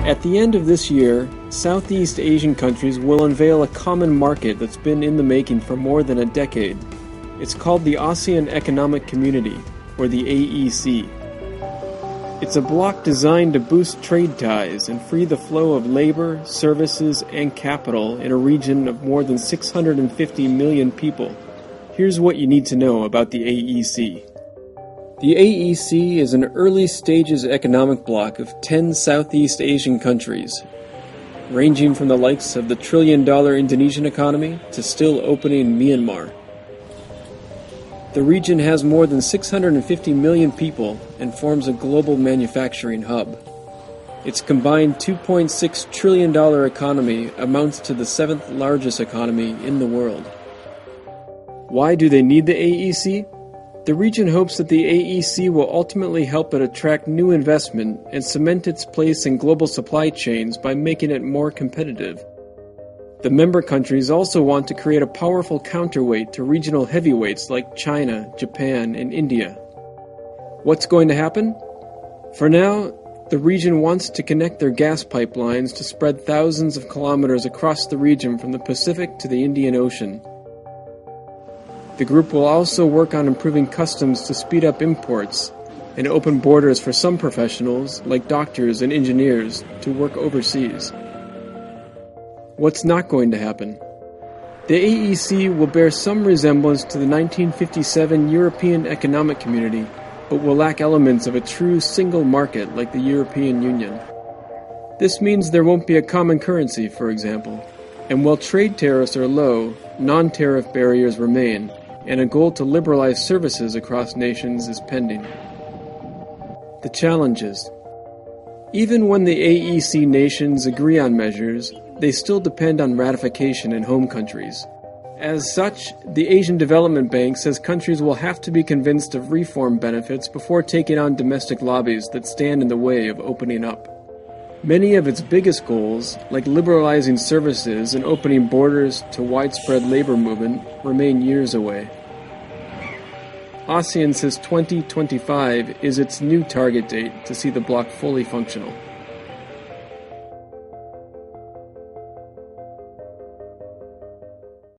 At the end of this year, Southeast Asian countries will unveil a common market that's been in the making for more than a decade. It's called the ASEAN Economic Community, or the AEC. It's a bloc designed to boost trade ties and free the flow of labor, services, and capital in a region of more than 650 million people. Here's what you need to know about the AEC. The AEC is an early stages economic bloc of 10 Southeast Asian countries, ranging from the likes of the trillion-dollar Indonesian economy to still opening Myanmar. The region has more than 650 million people and forms a global manufacturing hub. Its combined $2.6 trillion economy amounts to the 7th largest economy in the world. Why do they need the AEC? The region hopes that the AEC will ultimately help it attract new investment and cement its place in global supply chains by making it more competitive. The member countries also want to create a powerful counterweight to regional heavyweights like China, Japan, and India. What's going to happen? For now, the region wants to connect their gas pipelines to spread thousands of kilometers across the region from the Pacific to the Indian Ocean. The group will also work on improving customs to speed up imports and open borders for some professionals, like doctors and engineers, to work overseas. What's not going to happen? The AEC will bear some resemblance to the 1957 European Economic Community, but will lack elements of a true single market like the European Union. This means there won't be a common currency, for example, and while trade tariffs are low, non-tariff barriers remain, and a goal to liberalize services across nations is pending. The challenges. Even when the AEC nations agree on measures, they still depend on ratification in home countries. As such, the Asian Development Bank says countries will have to be convinced of reform benefits before taking on domestic lobbies that stand in the way of opening up. Many of its biggest goals, like liberalizing services and opening borders to widespread labor movement, remain years away. ASEAN says 2025 is its new target date to see the bloc fully functional.